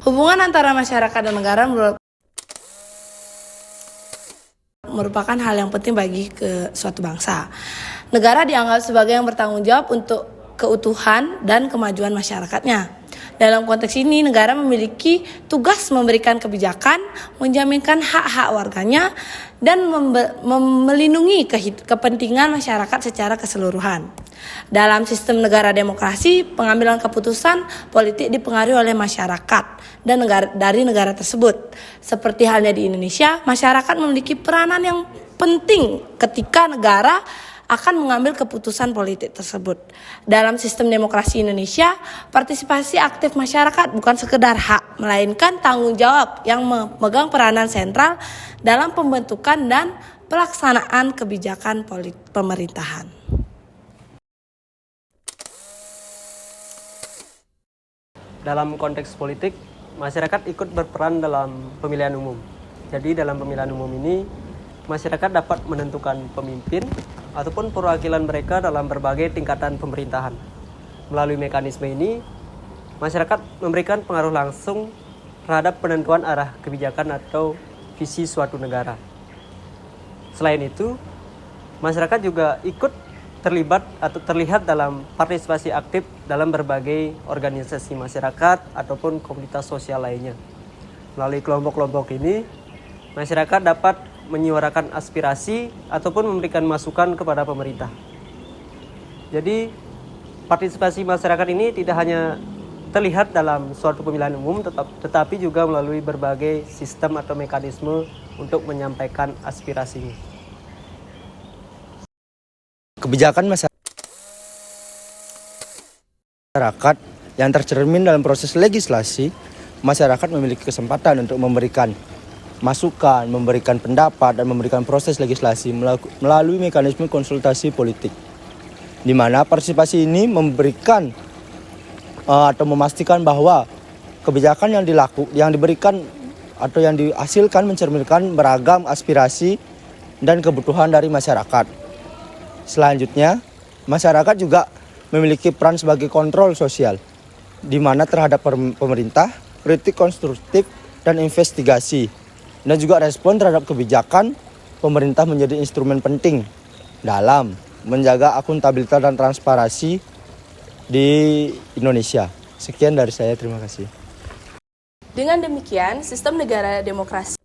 Hubungan antara masyarakat dan negara merupakan hal yang penting bagi suatu bangsa. Negara dianggap sebagai yang bertanggung jawab untuk keutuhan dan kemajuan masyarakatnya. Dalam konteks ini, negara memiliki tugas memberikan kebijakan, menjaminkan hak-hak warganya, dan melindungi kepentingan masyarakat secara keseluruhan. Dalam sistem negara demokrasi, pengambilan keputusan politik dipengaruhi oleh masyarakat dan dari negara tersebut. Seperti halnya di Indonesia, masyarakat memiliki peranan yang penting ketika negara akan mengambil keputusan politik tersebut. Dalam sistem demokrasi Indonesia, partisipasi aktif masyarakat bukan sekedar hak, melainkan tanggung jawab yang memegang peranan sentral dalam pembentukan dan pelaksanaan kebijakan pemerintahan. Dalam konteks politik, masyarakat ikut berperan dalam pemilihan umum. Jadi dalam pemilihan umum ini, masyarakat dapat menentukan pemimpin ataupun perwakilan mereka dalam berbagai tingkatan pemerintahan. Melalui mekanisme ini, masyarakat memberikan pengaruh langsung terhadap penentuan arah kebijakan atau visi suatu negara. Selain itu, masyarakat juga ikut terlibat atau terlihat dalam partisipasi aktif dalam berbagai organisasi masyarakat ataupun komunitas sosial lainnya. Melalui kelompok-kelompok ini, masyarakat dapat menyuarakan aspirasi ataupun memberikan masukan kepada pemerintah. Jadi, partisipasi masyarakat ini tidak hanya terlihat dalam suatu pemilihan umum, tetapi juga melalui berbagai sistem atau mekanisme untuk menyampaikan aspirasinya. Kebijakan masyarakat yang tercermin dalam proses legislasi, masyarakat memiliki kesempatan untuk memberikan masukan, memberikan pendapat, dan memberikan proses legislasi melalui mekanisme konsultasi politik, di mana partisipasi ini memberikan atau memastikan bahwa kebijakan yang diberikan atau yang dihasilkan mencerminkan beragam aspirasi dan kebutuhan dari masyarakat. Selanjutnya, masyarakat juga memiliki peran sebagai kontrol sosial, di mana terhadap pemerintah, kritik konstruktif dan investigasi, dan juga respon terhadap kebijakan pemerintah menjadi instrumen penting dalam menjaga akuntabilitas dan transparansi di Indonesia. Sekian dari saya, terima kasih. Dengan demikian, sistem negara demokrasi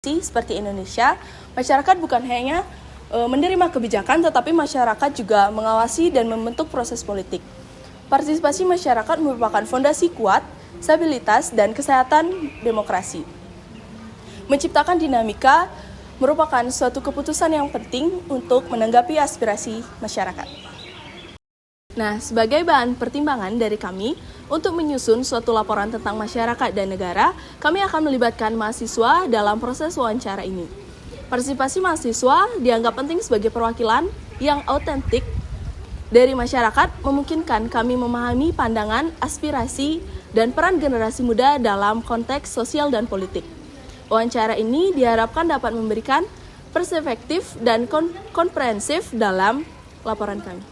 seperti Indonesia, masyarakat bukan hanya menerima kebijakan, tetapi masyarakat juga mengawasi dan membentuk proses politik. Partisipasi masyarakat merupakan fondasi kuat, stabilitas, dan kesehatan demokrasi. Menciptakan dinamika merupakan suatu keputusan yang penting untuk menanggapi aspirasi masyarakat. Nah, sebagai bahan pertimbangan dari kami untuk menyusun suatu laporan tentang masyarakat dan negara, kami akan melibatkan mahasiswa dalam proses wawancara ini. Partisipasi mahasiswa dianggap penting sebagai perwakilan yang autentik dari masyarakat, memungkinkan kami memahami pandangan, aspirasi, dan peran generasi muda dalam konteks sosial dan politik. Wawancara ini diharapkan dapat memberikan perspektif dan komprehensif dalam laporan kami.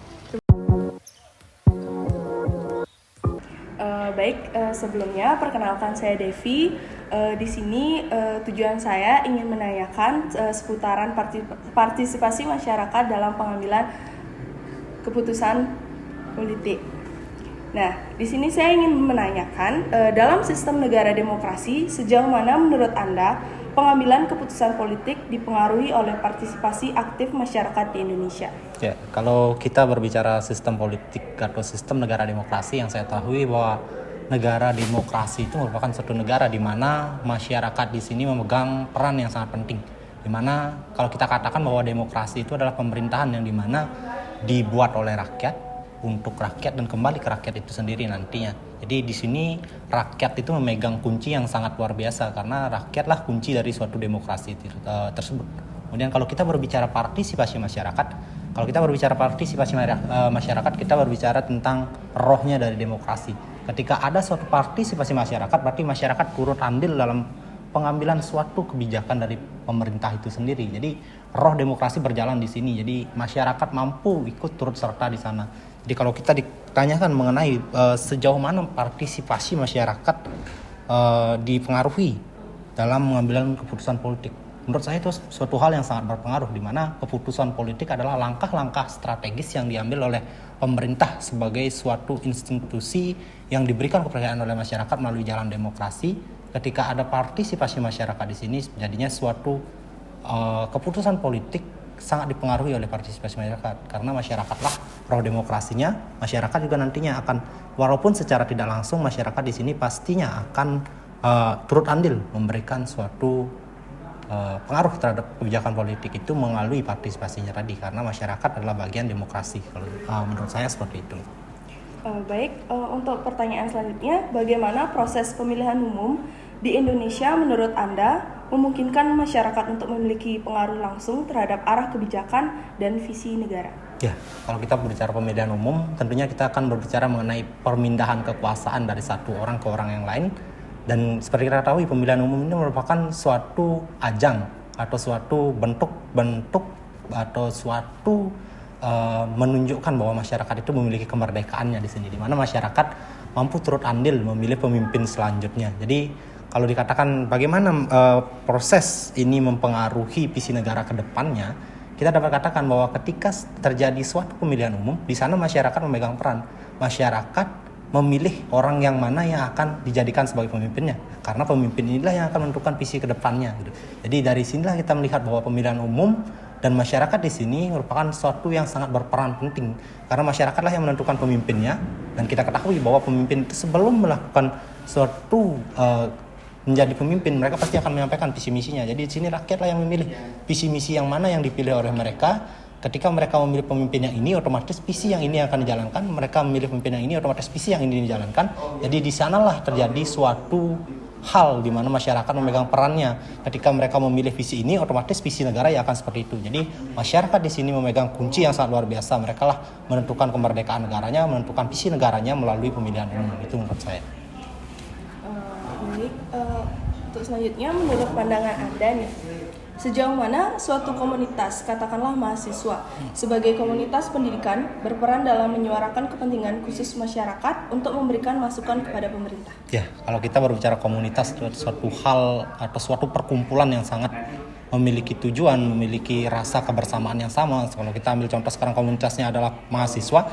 Sebelumnya perkenalkan saya Devi. Di sini tujuan saya ingin menanyakan seputaran partisipasi masyarakat dalam pengambilan keputusan politik. Nah, di sini saya ingin menanyakan dalam sistem negara demokrasi sejauh mana menurut Anda pengambilan keputusan politik dipengaruhi oleh partisipasi aktif masyarakat di Indonesia? Ya, kalau kita berbicara sistem politik atau sistem negara demokrasi, yang saya tahu bahwa negara demokrasi itu merupakan suatu negara di mana masyarakat di sini memegang peran yang sangat penting. Di mana kalau kita katakan bahwa demokrasi itu adalah pemerintahan yang di mana dibuat oleh rakyat untuk rakyat dan kembali ke rakyat itu sendiri nantinya. Jadi di sini rakyat itu memegang kunci yang sangat luar biasa karena rakyatlah kunci dari suatu demokrasi tersebut. Kemudian kalau kita berbicara partisipasi masyarakat, masyarakat kita berbicara tentang rohnya dari demokrasi. Ketika ada suatu partisipasi masyarakat, berarti masyarakat turut andil dalam pengambilan suatu kebijakan dari pemerintah itu sendiri. Jadi roh demokrasi berjalan di sini. Jadi masyarakat mampu ikut turut serta di sana. Jadi kalau kita ditanyakan mengenai sejauh mana partisipasi masyarakat dipengaruhi dalam mengambil keputusan politik, menurut saya itu suatu hal yang sangat berpengaruh, di mana keputusan politik adalah langkah-langkah strategis yang diambil oleh pemerintah sebagai suatu institusi yang diberikan kepercayaan oleh masyarakat melalui jalan demokrasi. Ketika ada partisipasi masyarakat di sini, jadinya suatu keputusan politik sangat dipengaruhi oleh partisipasi masyarakat, karena masyarakatlah roh demokrasinya. Masyarakat juga nantinya akan, walaupun secara tidak langsung, masyarakat di sini pastinya akan turut andil memberikan suatu pengaruh terhadap kebijakan politik itu melalui partisipasinya tadi, karena masyarakat adalah bagian demokrasi. Kalau menurut saya seperti itu. Baik, untuk pertanyaan selanjutnya, bagaimana proses pemilihan umum di Indonesia menurut Anda memungkinkan masyarakat untuk memiliki pengaruh langsung terhadap arah kebijakan dan visi negara? Ya, kalau kita berbicara pemilihan umum, tentunya kita akan berbicara mengenai permindahan kekuasaan dari satu orang ke orang yang lain. Dan seperti kita ketahui, pemilihan umum ini merupakan suatu ajang atau suatu bentuk atau suatu menunjukkan bahwa masyarakat itu memiliki kemerdekaannya di sini, di mana masyarakat mampu turut andil memilih pemimpin selanjutnya. Jadi kalau dikatakan bagaimana proses ini mempengaruhi visi negara ke depannya, kita dapat katakan bahwa ketika terjadi suatu pemilihan umum, di sana masyarakat memegang peran. Masyarakat memilih orang yang mana yang akan dijadikan sebagai pemimpinnya, karena pemimpin inilah yang akan menentukan visi ke depannya gitu. Jadi dari sinilah kita melihat bahwa pemilihan umum dan masyarakat di sini merupakan suatu yang sangat berperan penting, karena masyarakatlah yang menentukan pemimpinnya. Dan kita ketahui bahwa pemimpin itu sebelum melakukan suatu menjadi pemimpin, mereka pasti akan menyampaikan visi misinya. Jadi di sini rakyatlah yang memilih visi misi yang mana yang dipilih oleh mereka. Ketika mereka memilih pemimpin yang ini, otomatis visi yang ini akan dijalankan. Mereka memilih pemimpin yang ini, otomatis visi yang ini dijalankan. Jadi di sanalah terjadi suatu hal di mana masyarakat memegang perannya. Ketika mereka memilih visi ini, otomatis visi negara ya akan seperti itu. Jadi masyarakat di sini memegang kunci yang sangat luar biasa. Mereka lah menentukan kemerdekaan negaranya, menentukan visi negaranya melalui pemilihan umum. Itu menurut saya. Baik, untuk selanjutnya, menurut pandangan Anda nih, sejauh mana suatu komunitas, katakanlah mahasiswa, sebagai komunitas pendidikan berperan dalam menyuarakan kepentingan khusus masyarakat untuk memberikan masukan kepada pemerintah? Ya, kalau kita berbicara komunitas, itu suatu hal atau suatu perkumpulan yang sangat memiliki tujuan, memiliki rasa kebersamaan yang sama. Kalau kita ambil contoh sekarang komunitasnya adalah mahasiswa.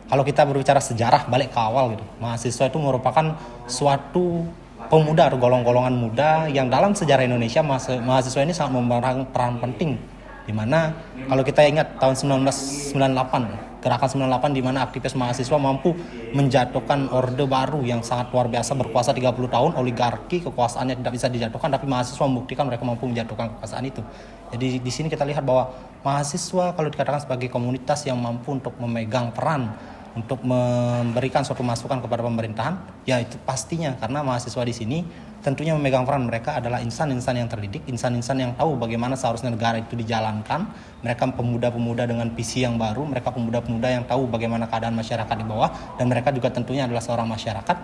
Kalau kita berbicara sejarah balik ke awal gitu, mahasiswa itu merupakan suatu pemuda atau golongan muda yang dalam sejarah Indonesia mahasiswa ini sangat memegang peran penting, di mana kalau kita ingat tahun 1998, gerakan 98, di mana aktivis mahasiswa mampu menjatuhkan orde baru yang sangat luar biasa, berkuasa 30 tahun, oligarki kekuasaannya tidak bisa dijatuhkan, tapi mahasiswa membuktikan mereka mampu menjatuhkan kekuasaan itu. Jadi di sini kita lihat bahwa mahasiswa kalau dikatakan sebagai komunitas yang mampu untuk memegang peran untuk memberikan suatu masukan kepada pemerintahan, ya itu pastinya, karena mahasiswa di sini tentunya memegang peran. Mereka adalah insan-insan yang terdidik, insan-insan yang tahu bagaimana seharusnya negara itu dijalankan. Mereka pemuda-pemuda dengan visi yang baru, mereka pemuda-pemuda yang tahu bagaimana keadaan masyarakat di bawah, dan mereka juga tentunya adalah seorang masyarakat.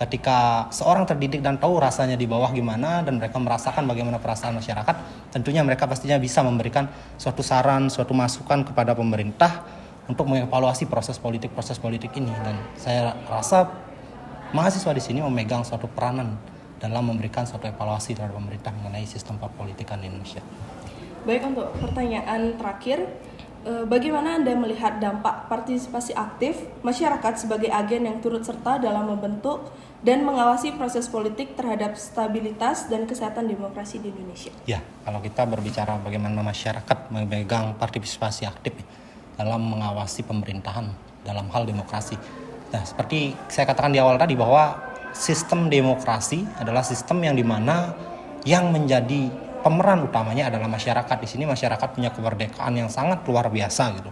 Ketika seorang terdidik dan tahu rasanya di bawah gimana, dan mereka merasakan bagaimana perasaan masyarakat, tentunya mereka pastinya bisa memberikan suatu saran, suatu masukan kepada pemerintah untuk mengevaluasi proses politik ini. Dan saya rasa mahasiswa di sini memegang suatu peranan dalam memberikan suatu evaluasi terhadap pemerintah mengenai sistem perpolitikan di Indonesia. Baik, untuk pertanyaan terakhir, bagaimana Anda melihat dampak partisipasi aktif masyarakat sebagai agen yang turut serta dalam membentuk dan mengawasi proses politik terhadap stabilitas dan kesehatan demokrasi di Indonesia? Ya, kalau kita berbicara bagaimana masyarakat memegang partisipasi aktif dalam mengawasi pemerintahan dalam hal demokrasi. Nah, seperti saya katakan di awal tadi bahwa sistem demokrasi adalah sistem yang dimana yang menjadi pemeran utamanya adalah masyarakat. Di sini masyarakat punya kemerdekaan yang sangat luar biasa gitu.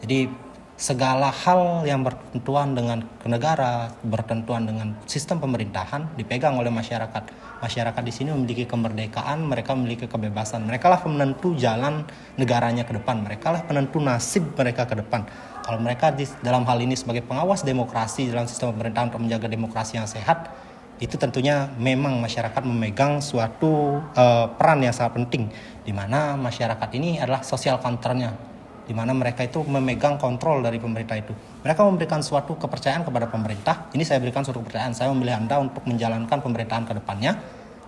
Jadi segala hal yang bertentuan dengan negara, bertentuan dengan sistem pemerintahan dipegang oleh masyarakat. Masyarakat di sini memiliki kemerdekaan, mereka memiliki kebebasan. Mereka lah penentu jalan negaranya ke depan. Mereka lah penentu nasib mereka ke depan. Kalau mereka dalam hal ini sebagai pengawas demokrasi dalam sistem pemerintahan untuk menjaga demokrasi yang sehat, itu tentunya memang masyarakat memegang suatu peran yang sangat penting, di mana masyarakat ini adalah social counternya di mana mereka itu memegang kontrol dari pemerintah itu. Mereka memberikan suatu kepercayaan kepada pemerintah. Ini saya berikan suatu kepercayaan, saya memilih Anda untuk menjalankan pemerintahan ke depannya.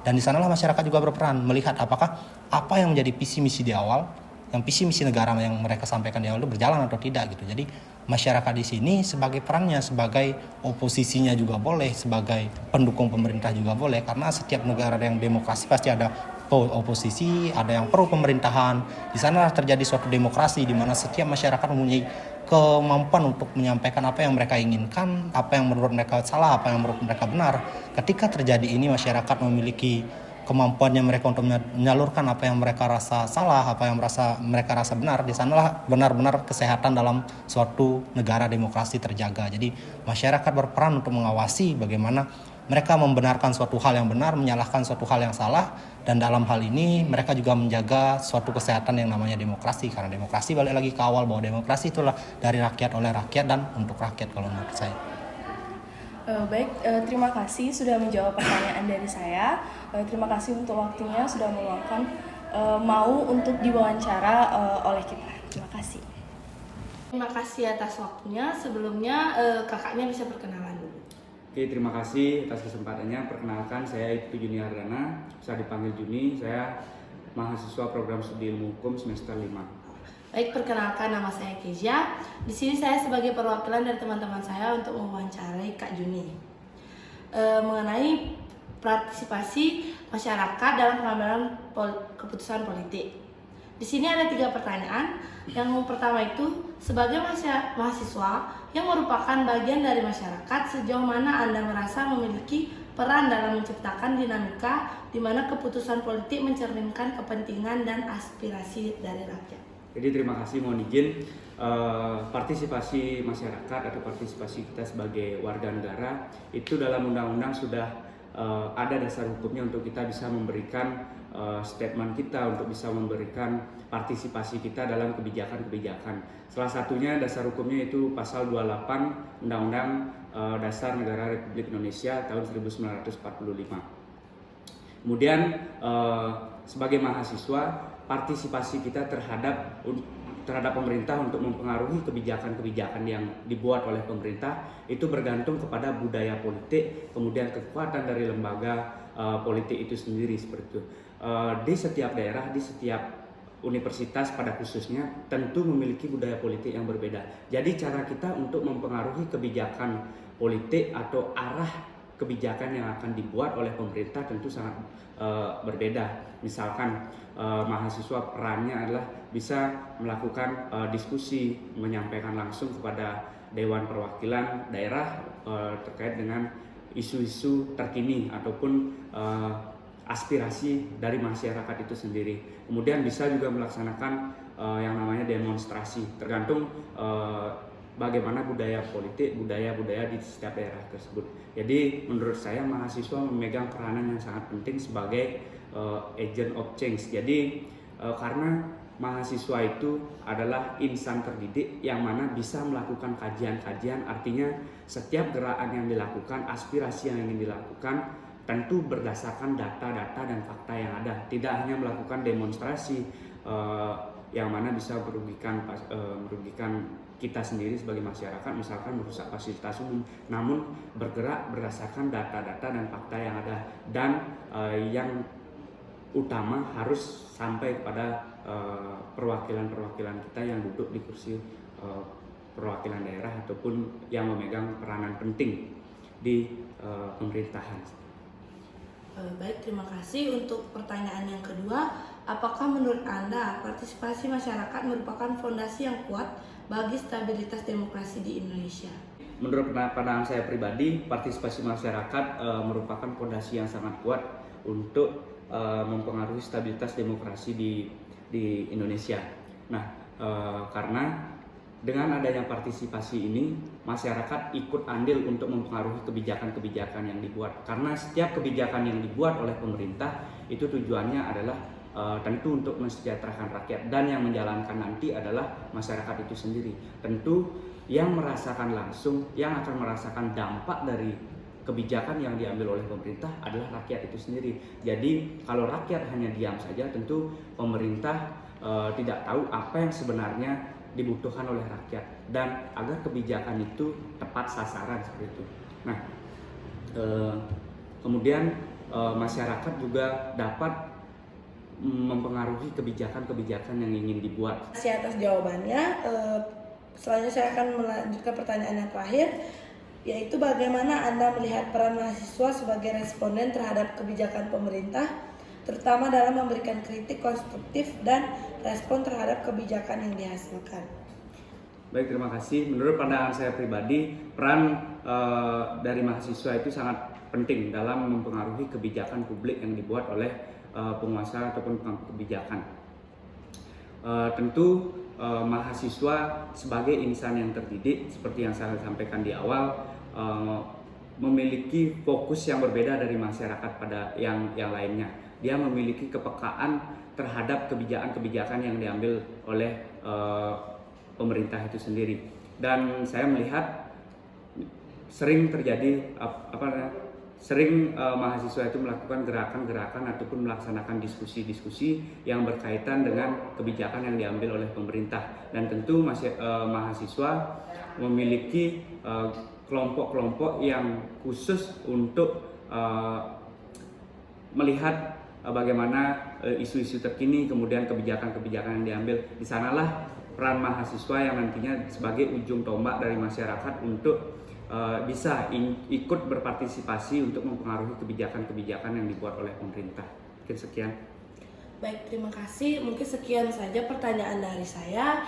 Dan di sanalah masyarakat juga berperan melihat apakah apa yang menjadi visi misi di awal, yang visi misi negara yang mereka sampaikan di awal itu berjalan atau tidak gitu. Jadi masyarakat di sini sebagai perannya sebagai oposisinya juga boleh, sebagai pendukung pemerintah juga boleh, karena setiap negara yang demokrasi pasti ada oposisi, ada yang pro pemerintahan. Di sana terjadi suatu demokrasi di mana setiap masyarakat mempunyai kemampuan untuk menyampaikan apa yang mereka inginkan, apa yang menurut mereka salah, apa yang menurut mereka benar. Ketika terjadi ini, masyarakat memiliki kemampuannya mereka untuk menyalurkan apa yang mereka rasa salah, apa yang mereka rasa benar. Di sanalah benar-benar kesehatan dalam suatu negara demokrasi terjaga. Jadi masyarakat berperan untuk mengawasi bagaimana mereka membenarkan suatu hal yang benar, menyalahkan suatu hal yang salah, dan dalam hal ini mereka juga menjaga suatu kesehatan yang namanya demokrasi. Karena demokrasi balik lagi ke awal bahwa demokrasi itulah dari rakyat, oleh rakyat, dan untuk rakyat kalau menurut saya. Baik, terima kasih sudah menjawab pertanyaan dari saya. Terima kasih untuk waktunya sudah meluangkan mau untuk diwawancara oleh kita. Terima kasih. Terima kasih atas waktunya. Sebelumnya kakaknya bisa perkenalan dulu. Oke, terima kasih atas kesempatannya. Perkenalkan, saya Ibtu Juni Ardana, bisa dipanggil Juni. Saya mahasiswa program studi ilmu hukum semester 5. Baik, perkenalkan nama saya Kezia. Di sini saya sebagai perwakilan dari teman-teman saya untuk mewawancarai Kak Juni mengenai partisipasi masyarakat dalam pengambilan keputusan politik. Di sini ada 3 pertanyaan. Yang pertama itu, sebagai mahasiswa yang merupakan bagian dari masyarakat, sejauh mana Anda merasa memiliki peran dalam menciptakan dinamika di mana keputusan politik mencerminkan kepentingan dan aspirasi dari rakyat? Jadi terima kasih, mohon izin, partisipasi masyarakat atau partisipasi kita sebagai warga negara itu dalam undang-undang sudah ada dasar hukumnya untuk kita bisa memberikan statement kita, untuk bisa memberikan partisipasi kita dalam kebijakan-kebijakan. Salah satunya dasar hukumnya itu pasal 28 Undang-Undang Dasar Negara Republik Indonesia tahun 1945. Kemudian sebagai mahasiswa, partisipasi kita terhadap pemerintah untuk mempengaruhi kebijakan-kebijakan yang dibuat oleh pemerintah itu bergantung kepada budaya politik, kemudian kekuatan dari lembaga politik itu sendiri seperti itu. Di setiap daerah, di setiap universitas pada khususnya tentu memiliki budaya politik yang berbeda. Jadi cara kita untuk mempengaruhi kebijakan politik atau arah kebijakan yang akan dibuat oleh pemerintah tentu sangat berbeda. Misalkan mahasiswa perannya adalah bisa melakukan diskusi, menyampaikan langsung kepada Dewan Perwakilan Daerah terkait dengan isu-isu terkini ataupun aspirasi dari masyarakat itu sendiri. Kemudian bisa juga melaksanakan yang namanya demonstrasi, tergantung bagaimana budaya politik, budaya di setiap daerah tersebut. Jadi menurut saya mahasiswa memegang peranan yang sangat penting sebagai agent of change. Jadi karena mahasiswa itu adalah insan terdidik yang mana bisa melakukan kajian-kajian, artinya setiap gerakan yang dilakukan, aspirasi yang ingin dilakukan tentu berdasarkan data-data dan fakta yang ada. Tidak hanya melakukan demonstrasi yang mana bisa merugikan kita sendiri sebagai masyarakat, misalkan merusak fasilitas umum, namun bergerak berdasarkan data-data dan fakta yang ada, dan yang utama harus sampai kepada perwakilan-perwakilan kita yang duduk di kursi perwakilan daerah ataupun yang memegang peranan penting di pemerintahan. Baik, terima kasih. Untuk pertanyaan yang kedua, apakah menurut Anda partisipasi masyarakat merupakan fondasi yang kuat bagi stabilitas demokrasi di Indonesia? Menurut pandangan saya pribadi, partisipasi masyarakat merupakan fondasi yang sangat kuat untuk mempengaruhi stabilitas demokrasi di Indonesia. Nah, karena dengan adanya partisipasi ini, masyarakat ikut andil untuk mempengaruhi kebijakan-kebijakan yang dibuat. Karena setiap kebijakan yang dibuat oleh pemerintah itu tujuannya adalah tentu untuk mensejahterakan rakyat, dan yang menjalankan nanti adalah masyarakat itu sendiri. Tentu yang merasakan langsung, yang akan merasakan dampak dari kebijakan yang diambil oleh pemerintah adalah rakyat itu sendiri. Jadi kalau rakyat hanya diam saja, tentu pemerintah tidak tahu apa yang sebenarnya dibutuhkan oleh rakyat dan agar kebijakan itu tepat sasaran seperti itu. Nah, kemudian masyarakat juga dapat mempengaruhi kebijakan-kebijakan yang ingin dibuat. Terima kasih atas jawabannya. Selanjutnya saya akan melanjutkan pertanyaan yang terakhir, yaitu bagaimana Anda melihat peran mahasiswa sebagai responden terhadap kebijakan pemerintah, terutama dalam memberikan kritik konstruktif dan respon terhadap kebijakan yang dihasilkan. Baik, terima kasih. Menurut pandangan saya pribadi, peran dari mahasiswa itu sangat penting dalam mempengaruhi kebijakan publik yang dibuat oleh penguasa ataupun pengambil kebijakan. Tentu mahasiswa sebagai insan yang terdidik, seperti yang saya sampaikan di awal, memiliki fokus yang berbeda dari masyarakat pada yang lainnya. Dia memiliki kepekaan terhadap kebijakan-kebijakan yang diambil oleh pemerintah itu sendiri. Dan saya melihat sering terjadi mahasiswa itu melakukan gerakan-gerakan ataupun melaksanakan diskusi-diskusi yang berkaitan dengan kebijakan yang diambil oleh pemerintah. Dan tentu mahasiswa memiliki kelompok-kelompok yang khusus untuk melihat bagaimana isu-isu terkini, kemudian kebijakan-kebijakan yang diambil. Di sanalah peran mahasiswa yang nantinya sebagai ujung tombak dari masyarakat untuk bisa ikut berpartisipasi untuk mempengaruhi kebijakan-kebijakan yang dibuat oleh pemerintah. Mungkin sekian. Baik, terima kasih. Mungkin sekian saja pertanyaan dari saya.